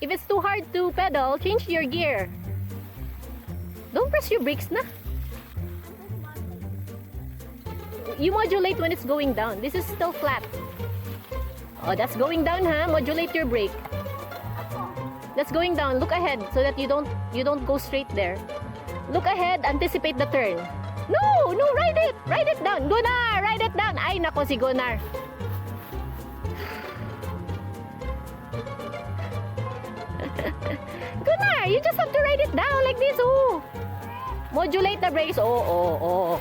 If it's too hard to pedal, change your gear. Don't press your brakes na. You modulate when it's going down. This is still flat. Oh, that's going down, huh? Modulate your brake. That's going down. Look ahead so that you don't go straight there. Look ahead, anticipate the turn. No, ride it. Ride it down. Gunnar, ride it down. Ay, nako si Gunnar. Gunnar, you just have to ride it down like this, oh. Modulate the brakes. Oh.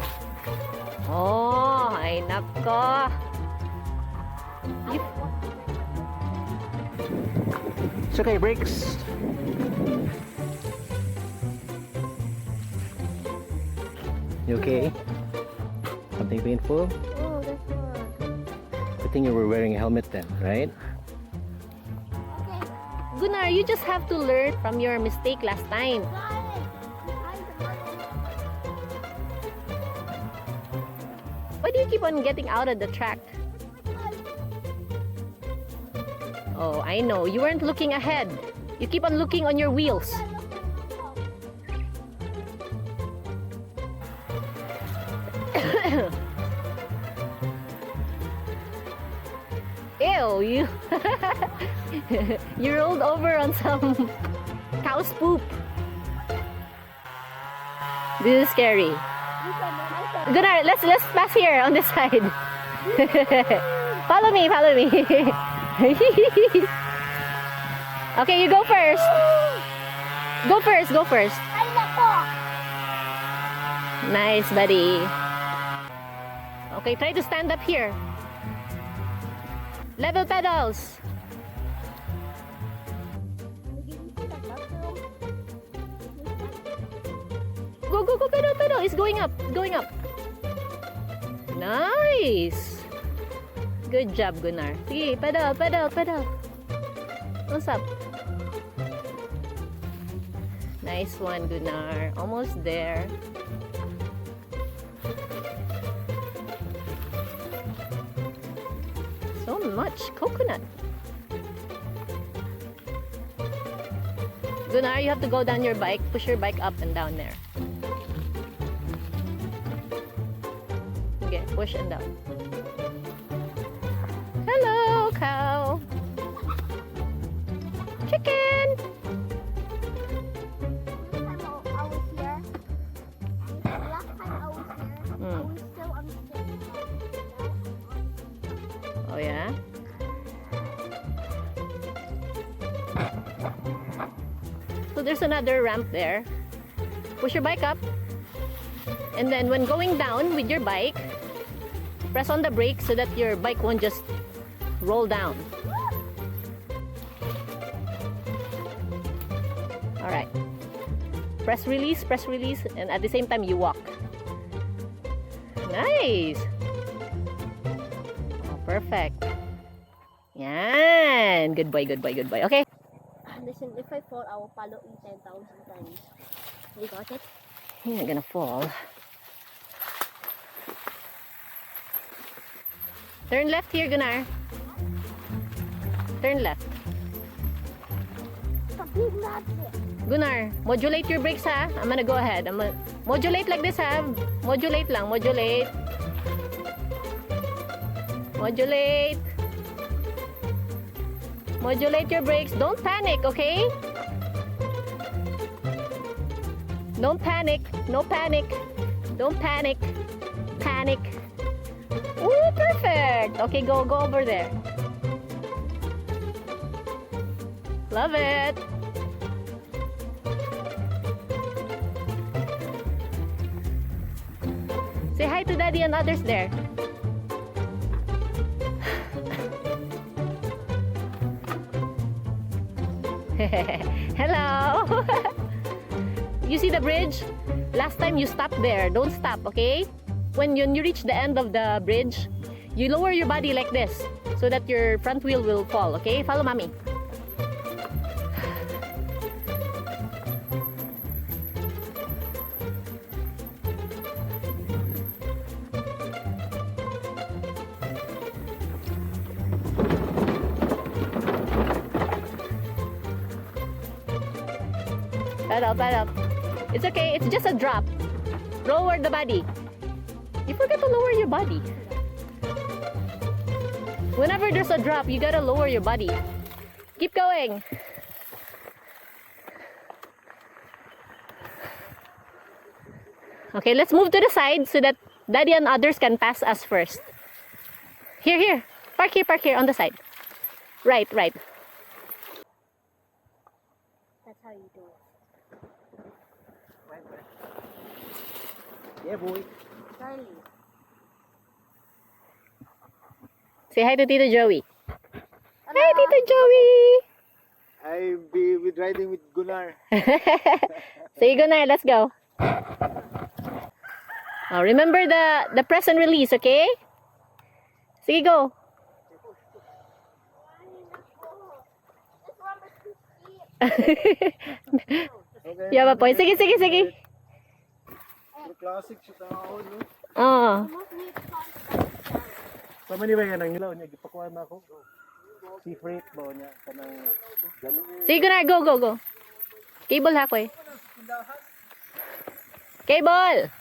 Oh, ay nako. It's okay, brakes. You okay? Something painful? Oh, that's hard. Good thing you were wearing a helmet then, right? Okay. Gunnar, you just have to learn from your mistake last time. Why do you keep on getting out of the track? Oh, I know. You weren't looking ahead. You keep on looking on your wheels. Ew, you you rolled over on some cow's poop. This is scary. Gunnar, let's pass here on this side. Follow me. Okay, you go first. Go first. Ay, nako! Nice, buddy. Okay, try to stand up here. Level pedals. Go, pedal. It's going up. Nice. Good job, Gunnar. Sige, pedal. What's up? Nice one, Gunnar. Almost there. So much coconut. Gunnar, you have to go down your bike. Push your bike up and down there. Okay, push and down. Hello, cow. Chicken. Last time I was here, I was still on the same side. Oh yeah? So there's another ramp there. Push your bike up. And then when going down with your bike, press on the brake so that your bike won't just roll down. Alright. Press release, and at the same time you walk. Nice! Oh, perfect. Yan! Good boy. Okay. Listen, if I fall, I will follow you 10,000 times. You got it? You're not gonna fall. Turn left here, Gunnar. Turn left. Gunnar, modulate your brakes, ha? I'm gonna go ahead. Modulate like this, ha? Modulate lang, modulate. Modulate your brakes. Don't panic, okay? Don't panic. No panic. Don't panic. Panic. Ooh, perfect. Okay, go over there. Love it. Say hi to Daddy and others there. Hello. You see the bridge? Last time you stopped there. Don't stop, okay? When you reach the end of the bridge, you lower your body like this so that your front wheel will fall, okay? Follow mommy. Paddle. It's okay. It's just a drop. Lower the body. You forgot to lower your body. Whenever there's a drop, you gotta lower your body. Keep going. Okay, let's move to the side so that Daddy and others can pass us first. Here. Park here on the side. Right. That's how you do it. Yeah, boy. Charlie. Say hi to Tito Joey. Hi, Tito Joey! I be with riding with Gunnar. Say Gunnar, let's go. Oh, remember the press and release, okay? Sige, go. You have a point. Sige. Classic siya tao, no? Oh. Sa mani ba yan ang nilaw niya? Gipakuha na ako. Sea freight ba niya? Kanang Sige, Gunnar, go. Cable ha ko eh. Cable!